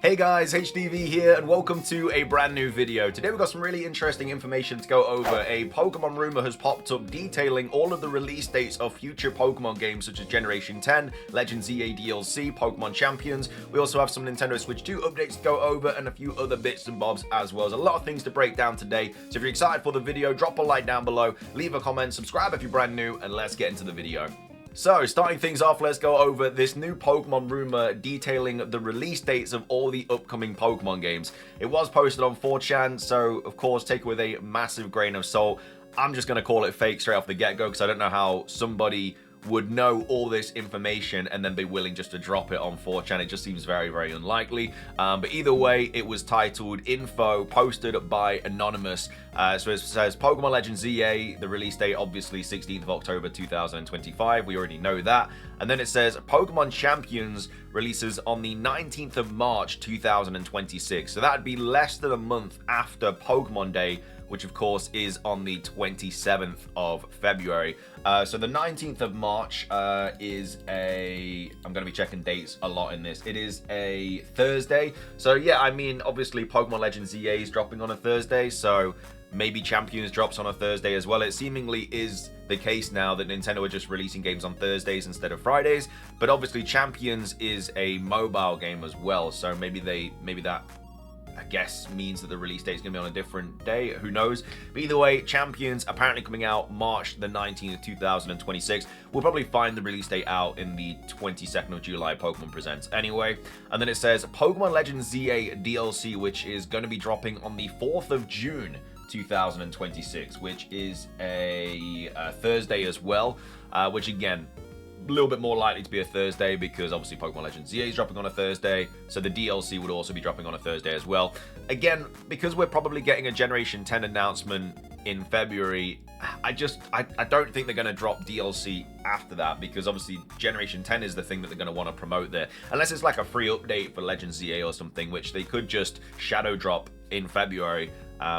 Hey guys, HDvee here, and welcome to a brand new video. Today we've got some really interesting information to go over. A Pokemon rumor has popped up detailing all of the release dates of future Pokemon games such as Generation 10, Legends ZA DLC, Pokemon Champions. We also have some Nintendo Switch 2 updates to go over and a few other bits and bobs as well. There's a lot of things to break down today, so if you're excited for the video, drop a like down below, leave a comment, subscribe if you're brand new, and let's get into the video. So, starting things off, let's go over this new Pokemon rumor detailing the release dates of all the upcoming Pokemon games. It was posted on 4chan, so of course take it with a massive grain of salt. I'm just going to call it fake straight off the get-go because I don't know how somebody would know all this information and then be willing just to drop it on 4chan. It just seems very, very unlikely. But either way, it was titled Info, posted by Anonymous. So it says Pokemon Legends ZA, the release date obviously 16th of October 2025. We already know that. And then it says Pokemon Champions releases on the 19th of March 2026. So that'd be less than a month after Pokemon Day, which of course is on the 27th of February. So the 19th of March is I'm going to be checking dates a lot in this. It is a Thursday. So yeah, I mean, obviously Pokemon Legends ZA is dropping on a Thursday, so maybe Champions drops on a Thursday as well. It seemingly is the case now that Nintendo are just releasing games on Thursdays instead of Fridays, but obviously Champions is a mobile game as well, so maybe that I guess means that the release date is going to be on a different day. Who knows? But either way, Champions apparently coming out March the 19th of 2026. We'll probably find the release date out in the 22nd of July Pokemon Presents anyway. And then it says Pokemon Legends ZA DLC, which is going to be dropping on the 4th of June 2026, which is a Thursday as well, which again, a little bit more likely to be a Thursday because obviously Pokemon Legends ZA is dropping on a Thursday, so the DLC would also be dropping on a Thursday as well. Again, because we're probably getting a Generation 10 announcement in February, I don't think they're going to drop DLC after that, because obviously Generation 10 is the thing that they're going to want to promote there. Unless it's like a free update for Legends ZA or something, which they could just shadow drop in February.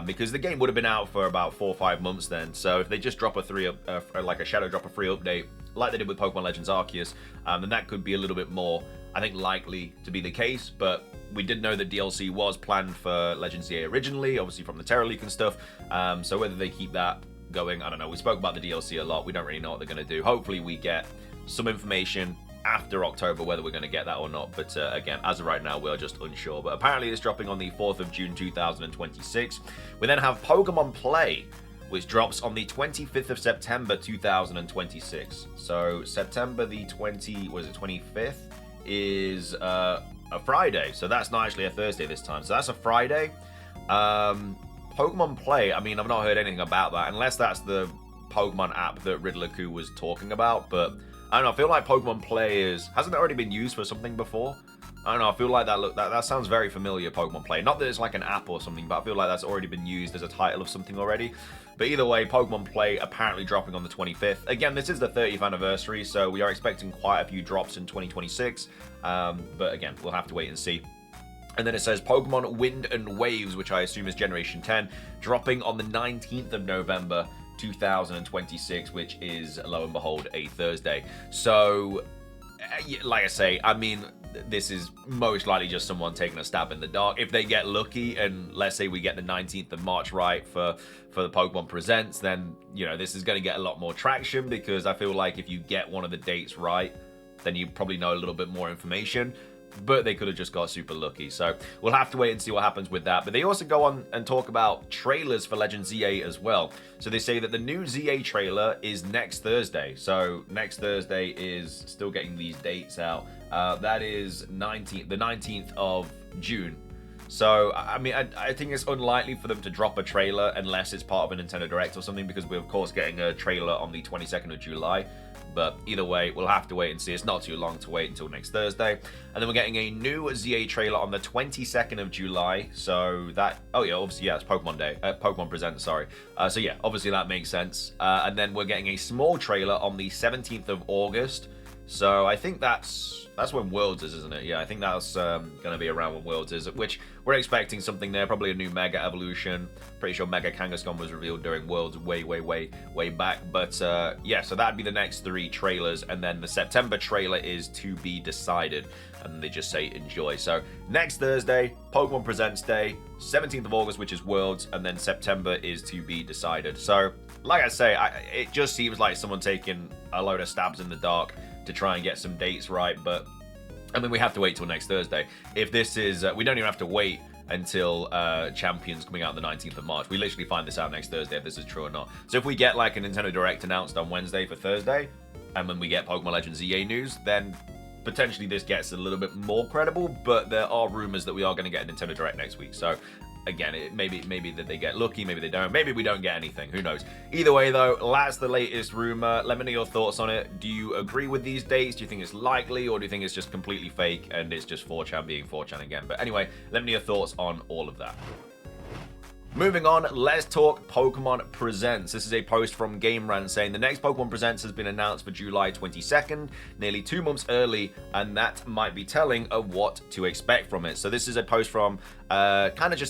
Because the game would have been out for about 4 or 5 months then. So if they just drop like a shadow drop a free update, like they did with Pokemon Legends Arceus, then that could be a little bit more, I think, likely to be the case. But we did know that DLC was planned for Legends ZA originally, obviously from the Terra Leak and stuff. So whether they keep that going, I don't know. We spoke about the DLC a lot. We don't really know what they're going to do. Hopefully we get some information after October, whether we're going to get that or not. But again, as of right now, we're just unsure. But apparently it's dropping on the 4th of June 2026. We then have Pokemon Play, which drops on the 25th of September 2026. So September the 25th is a Friday. So that's not actually a Thursday this time. So that's a Friday. Pokemon Play, I mean, I've not heard anything about that, unless that's the Pokemon app that Riddler-Ku was talking about. But I don't know, I feel like Pokemon Play hasn't it already been used for something before? I don't know, I feel like that sounds very familiar, Pokemon Play. Not that it's like an app or something, but I feel like that's already been used as a title of something already. But either way, Pokemon Play apparently dropping on the 25th. Again, this is the 30th anniversary, so we are expecting quite a few drops in 2026. But again, we'll have to wait and see. And then it says Pokemon Wind and Waves, which I assume is Generation 10, dropping on the 19th of November 2026, which is, lo and behold, a Thursday. So, like I say, I mean, this is most likely just someone taking a stab in the dark. If they get lucky, and let's say we get the 19th of March right for the Pokemon Presents, then, you know, this is going to get a lot more traction, because I feel like if you get one of the dates right, then you probably know a little bit more information. But they could have just got super lucky. So we'll have to wait and see what happens with that. But they also go on and talk about trailers for Legends ZA as well. So they say that the new ZA trailer is next Thursday. So next Thursday is still getting these dates out. That is the 19th of June. So, I mean, I think it's unlikely for them to drop a trailer unless it's part of a Nintendo Direct or something, because we're, of course, getting a trailer on the 22nd of July. But either way, we'll have to wait and see. It's not too long to wait until next Thursday. And then we're getting a new ZA trailer on the 22nd of July. So that, oh yeah, obviously, yeah, it's Pokemon Day. Pokemon Presents, sorry. So yeah, obviously that makes sense. And then we're getting a small trailer on the 17th of August. So I think that's when Worlds is, isn't it? Yeah, I think that's going to be around when Worlds is, which we're expecting something there, probably a new Mega Evolution. Pretty sure Mega Kangaskhan was revealed during Worlds way back. But yeah, so that'd be the next 3 trailers, and then the September trailer is to be decided. and they just say enjoy. So next Thursday, Pokemon Presents Day, 17th of August, which is Worlds, and then September is to be decided. So like I say, it just seems like someone taking a load of stabs in the dark to try and get some dates right, but I mean, we have to wait till next Thursday. If this is, we don't even have to wait until Champions coming out the 19th of March. We literally find this out next Thursday if this is true or not. So if we get like a Nintendo Direct announced on Wednesday for Thursday, and when we get Pokemon Legends EA news, then potentially this gets a little bit more credible, but there are rumors that we are going to get a Nintendo Direct next week. So again, maybe that they get lucky, maybe they don't, maybe we don't get anything, who knows. Either way though, that's the latest rumor. Let me know your thoughts on it. Do you agree with these dates? Do you think it's likely, or do you think it's just completely fake and it's just 4chan being 4chan again? But anyway, let me know your thoughts on all of that. Moving on, let's talk Pokemon Presents. This is a post from Game Rant saying the next Pokemon Presents has been announced for July 22nd, nearly 2 months early, and that might be telling of what to expect from it. So this is a post from kind of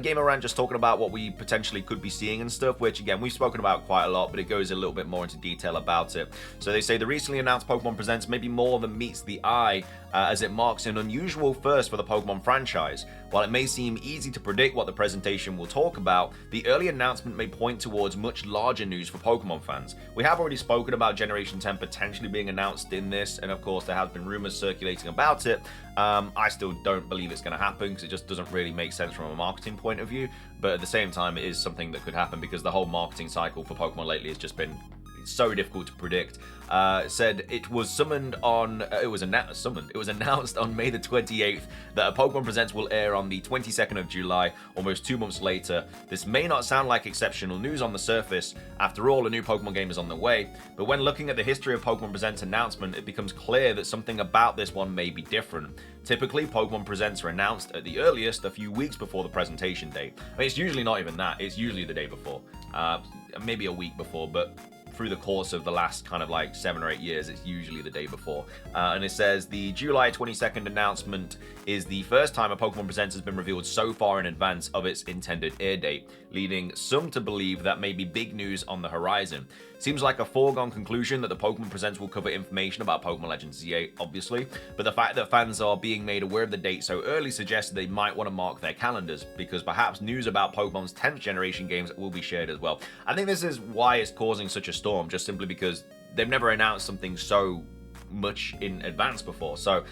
Game Rant, just talking about what we potentially could be seeing and stuff, which again, we've spoken about quite a lot, but it goes a little bit more into detail about it. So they say the recently announced Pokemon Presents may be more than meets the eye, as it marks an unusual first for the Pokemon franchise. While it may seem easy to predict what the presentation will talk about, the early announcement may point towards much larger news for Pokemon fans. We have already spoken about Generation 10 potentially being announced in this, and of course there has been rumors circulating about it. I still don't believe it's going to happen because it just doesn't really make sense from a marketing point of view, but at the same time it is something that could happen because the whole marketing cycle for Pokemon lately has just been so difficult to predict. Said it was announced on May the 28th that a Pokemon Presents will air on the 22nd of July, almost 2 months later. This may not sound like exceptional news on the surface. After all, a new Pokemon game is on the way, but when looking at the history of Pokemon Presents announcement, it becomes clear that something about this one may be different. Typically, Pokemon Presents are announced at the earliest a few weeks before the presentation date. I mean, it's usually not even that, it's usually the day before, maybe a week before, but through the course of the last kind of like 7 or 8 years, it's usually the day before. And it says the July 22nd announcement is the first time a Pokemon Presents has been revealed so far in advance of its intended air date, leading some to believe that may be big news on the horizon. Seems like a foregone conclusion that the Pokemon Presents will cover information about Pokemon Legends EA, obviously, but the fact that fans are being made aware of the date so early suggests they might want to mark their calendars, because perhaps news about Pokemon's 10th generation games will be shared as well. I think this is why it's causing such a storm, just simply because they've never announced something so much in advance before. So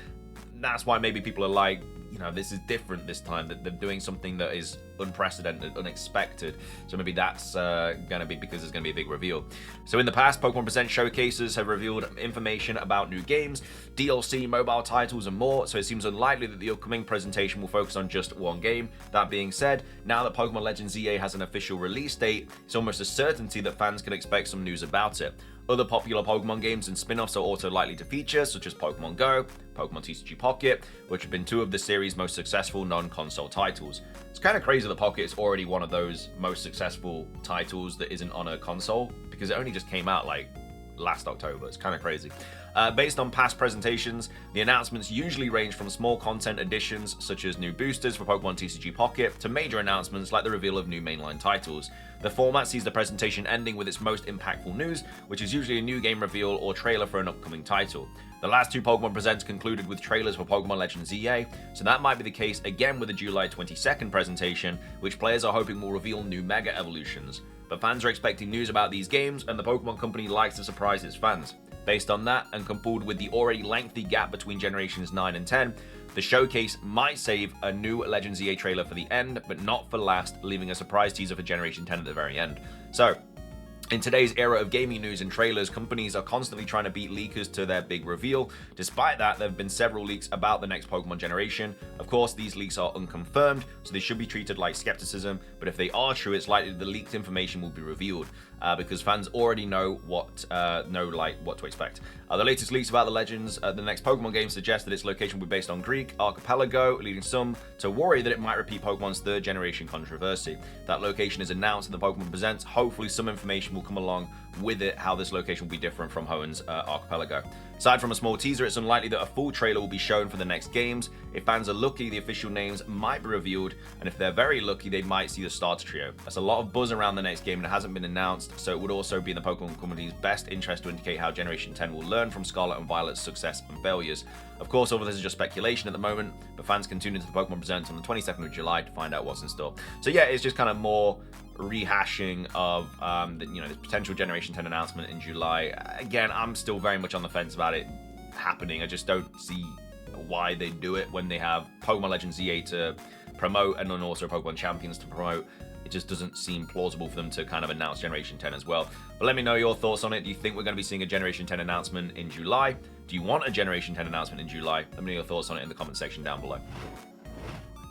that's why maybe people are like, you know, this is different this time, that they're doing something that is unprecedented, unexpected. So maybe that's going to be because there's going to be a big reveal. So in the past, Pokemon Present showcases have revealed information about new games, DLC, mobile titles, and more, so it seems unlikely that the upcoming presentation will focus on just one game. That being said, now that Pokemon Legends EA has an official release date, it's almost a certainty that fans can expect some news about it. Other popular Pokemon games and spin-offs are also likely to feature, such as Pokemon Go, Pokemon TCG Pocket, which have been two of the series' most successful non-console titles. It's kind of crazy that Pocket is already one of those most successful titles that isn't on a console, because it only just came out like last October. It's kind of crazy. Based on past presentations, the announcements usually range from small content additions such as new boosters for Pokemon TCG Pocket to major announcements like the reveal of new mainline titles. The format sees the presentation ending with its most impactful news, which is usually a new game reveal or trailer for an upcoming title. The last two Pokemon Presents concluded with trailers for Pokemon Legends EA, so that might be the case again with the July 22nd presentation, which players are hoping will reveal new Mega Evolutions. But fans are expecting news about these games, and the Pokemon Company likes to surprise its fans. Based on that, and coupled with the already lengthy gap between Generations 9 and 10, the showcase might save a new Legends EA trailer for the end, but not for last, leaving a surprise teaser for Generation 10 at the very end. So, in today's era of gaming news and trailers, companies are constantly trying to beat leakers to their big reveal. Despite that, there have been several leaks about the next Pokemon generation. Of course, these leaks are unconfirmed, so they should be treated like skepticism, but if they are true, it's likely the leaked information will be revealed, because fans already know what to expect. The latest leaks about the Legends, the next Pokemon game, suggest that its location will be based on Greek archipelago, leading some to worry that it might repeat Pokemon's third generation controversy. That location is announced in the Pokemon Presents. Hopefully some information will come along with it, how this location will be different from Hoenn's archipelago. Aside from a small teaser, it's unlikely that a full trailer will be shown for the next games. If fans are lucky, the official names might be revealed, and if they're very lucky, they might see the starter trio. There's a lot of buzz around the next game and it hasn't been announced, so it would also be in the Pokemon Company's best interest to indicate how Generation 10 will learn from Scarlet and Violet's success and failures. Of course, all of this is just speculation at the moment, but fans can tune into the Pokemon Presents on the 22nd of July to find out what's in store. So yeah, it's just kind of more rehashing of this potential Generation 10 announcement in July. Again, I'm still very much on the fence about it happening. I just don't see why they do it when they have Pokemon Legends ZA to promote and then also Pokemon Champions to promote. It just doesn't seem plausible for them to kind of announce Generation 10 as well. But let me know your thoughts on it. Do you think we're going to be seeing a Generation 10 announcement in July? Do you want a Generation 10 announcement in July? Let me know your thoughts on it in the comment section down below.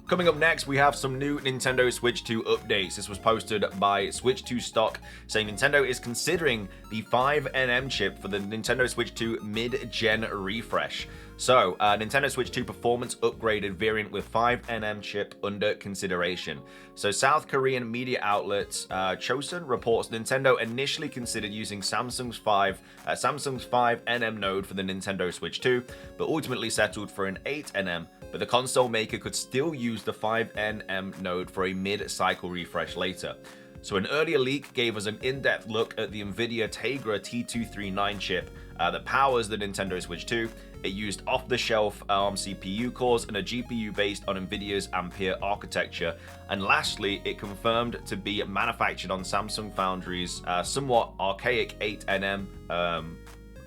Coming up next, we have some new Nintendo Switch 2 updates. This was posted by Switch 2 Stock, saying Nintendo is considering the 5nm chip for the Nintendo Switch 2 mid-gen refresh. So, Nintendo Switch 2 performance upgraded variant with 5nm chip under consideration. So, South Korean media outlet Chosun reports Nintendo initially considered using Samsung's 5nm node for the Nintendo Switch 2, but ultimately settled for an 8nm. But the console maker could still use the 5nm node for a mid-cycle refresh later. So an earlier leak gave us an in-depth look at the NVIDIA Tegra T239 chip that powers the Nintendo Switch 2. It used off-the-shelf ARM CPU cores and a GPU based on NVIDIA's Ampere architecture. And lastly, it confirmed to be manufactured on Samsung Foundry's somewhat archaic 8nm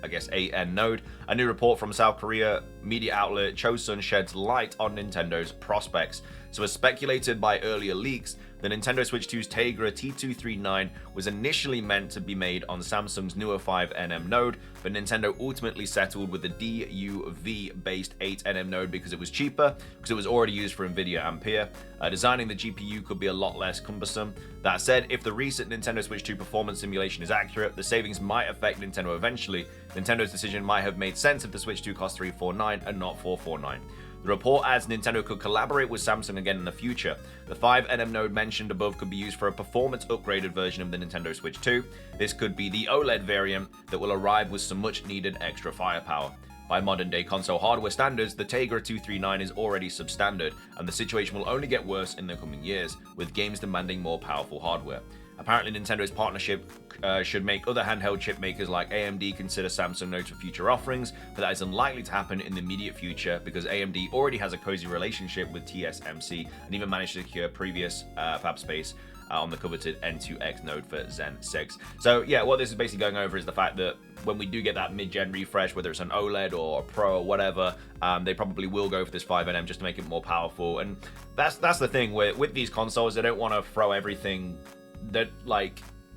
8N node. A new report from South Korea media outlet Chosun sheds light on Nintendo's prospects. So as speculated by earlier leaks, the Nintendo Switch 2's Tegra T239 was initially meant to be made on Samsung's newer 5nm node, but Nintendo ultimately settled with the DUV-based 8nm node because it was cheaper, because it was already used for NVIDIA Ampere. Designing the GPU could be a lot less cumbersome. That said, if the recent Nintendo Switch 2 performance simulation is accurate, the savings might affect Nintendo eventually. Nintendo's decision might have made sense if the Switch 2 cost $349 and not $449. The report adds Nintendo could collaborate with Samsung again in the future. The 5nm node mentioned above could be used for a performance upgraded version of the Nintendo Switch 2. This could be the OLED variant that will arrive with some much needed extra firepower. By modern day console hardware standards, the Tegra 239 is already substandard, and the situation will only get worse in the coming years, with games demanding more powerful hardware. Apparently, Nintendo's partnership should make other handheld chip makers like AMD consider Samsung nodes for future offerings, but that is unlikely to happen in the immediate future because AMD already has a cozy relationship with TSMC and even managed to secure previous fab space on the coveted N2X node for Zen 6. So yeah, what this is basically going over is the fact that when we do get that mid-gen refresh, whether it's an OLED or a Pro or whatever, they probably will go for this 5nm just to make it more powerful. And that's the thing with these consoles, they don't want to throw everything that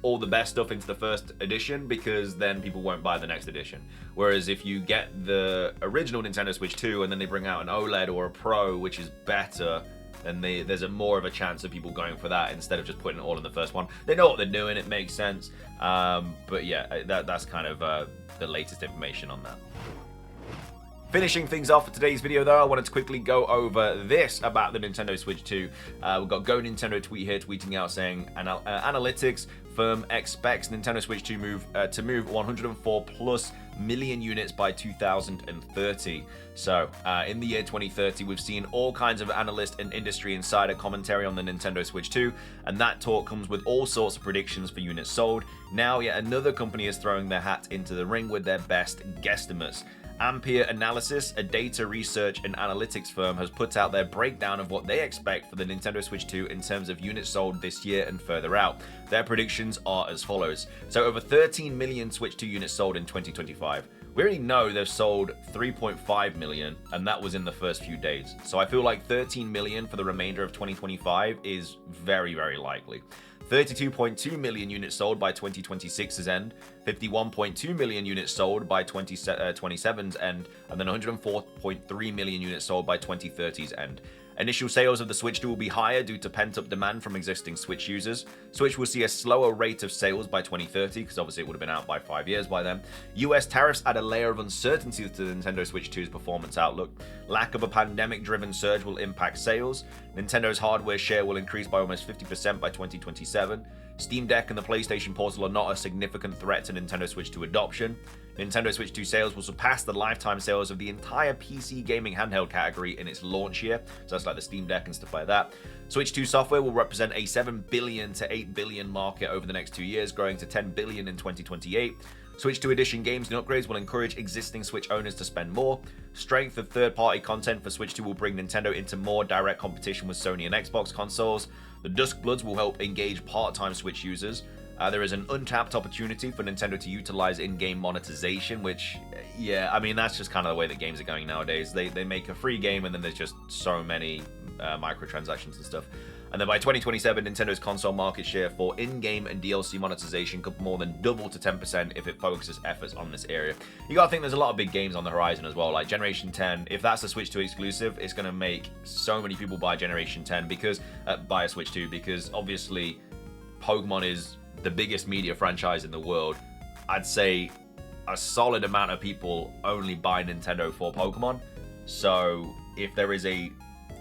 all the best stuff into the first edition because then people won't buy the next edition. Whereas if you get the original Nintendo Switch 2 and then they bring out an OLED or a Pro which is better, then there's more of a chance of people going for that instead of just putting it all in the first one. They know what they're doing, it makes sense. But yeah, that's kind of the latest information on that. Finishing things off for today's video though, I wanted to quickly go over this about the Nintendo Switch 2. We've got Go Nintendo tweet here tweeting out saying, analytics firm expects Nintendo Switch 2 to move 104 plus million units by 2030. So in the year 2030, we've seen all kinds of analyst and industry insider commentary on the Nintendo Switch 2, and that talk comes with all sorts of predictions for units sold. Now yet another company is throwing their hat into the ring with their best guesstimates. Ampere Analysis, a data research and analytics firm, has put out their breakdown of what they expect for the Nintendo Switch 2 in terms of units sold this year and further out. Their predictions are as follows. So over 13 million Switch 2 units sold in 2025. We already know they've sold 3.5 million, and that was in the first few days. So I feel like 13 million for the remainder of 2025 is very, very likely. 32.2 million units sold by 2026's end, 51.2 million units sold by 2027's end, and then 104.3 million units sold by 2030's end. Initial sales of the Switch 2 will be higher due to pent-up demand from existing Switch users. Switch will see a slower rate of sales by 2030, because obviously it would have been out by 5 years by then. US tariffs add a layer of uncertainty to the Nintendo Switch 2's performance outlook. Lack of a pandemic-driven surge will impact sales. Nintendo's hardware share will increase by almost 50% by 2027. Steam Deck and the PlayStation Portal are not a significant threat to Nintendo Switch 2 adoption. Nintendo Switch 2 sales will surpass the lifetime sales of the entire PC gaming handheld category in its launch year, so that's like the Steam Deck and stuff like that. Switch 2 software will represent a 7 billion to 8 billion market over the next 2 years, growing to 10 billion in 2028. Switch 2 edition games and upgrades will encourage existing Switch owners to spend more. Strength of third-party content for Switch 2 will bring Nintendo into more direct competition with Sony and Xbox consoles. The Dusk Bloods will help engage part-time Switch users. There is an untapped opportunity for Nintendo to utilize in-game monetization, which, yeah, I mean, that's just kind of the way that games are going nowadays. They make a free game and then there's just so many microtransactions and stuff. And then by 2027, Nintendo's console market share for in-game and DLC monetization could more than double to 10% if it focuses efforts on this area. You gotta think there's a lot of big games on the horizon as well, like Generation 10. If that's a Switch 2 exclusive, it's gonna make so many people buy Generation 10 because buy a Switch 2 because obviously Pokemon is the biggest media franchise in the world. I'd say a solid amount of people only buy Nintendo for Pokemon. So if there is a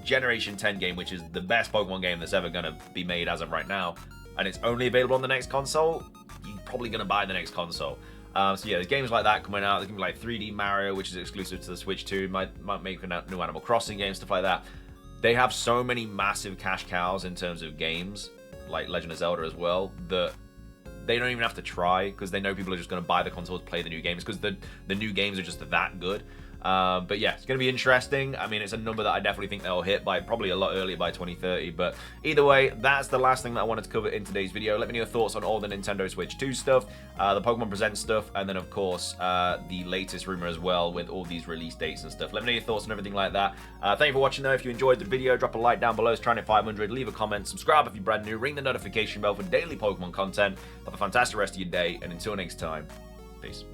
Generation 10 game, which is the best Pokemon game that's ever going to be made as of right now, and it's only available on the next console, you're probably going to buy the next console. So yeah, there's games like that coming out. There's going to be like 3D Mario, which is exclusive to the Switch 2, might make a new Animal Crossing game, stuff like that. They have so many massive cash cows in terms of games, like Legend of Zelda as well, that they don't even have to try because they know people are just going to buy the consoles, play the new games because the new games are just that good. But yeah, it's going to be interesting. I mean, it's a number that I definitely think they'll hit by probably a lot earlier by 2030. But either way, that's the last thing that I wanted to cover in today's video. Let me know your thoughts on all the Nintendo Switch 2 stuff, the Pokemon Presents stuff, and then, of course, the latest rumor as well with all these release dates and stuff. Let me know your thoughts on everything like that. Thank you for watching, though. If you enjoyed the video, drop a like down below. It's trying to hit 500. Leave a comment. Subscribe if you're brand new. Ring the notification bell for daily Pokemon content. Have a fantastic rest of your day. And until next time, peace.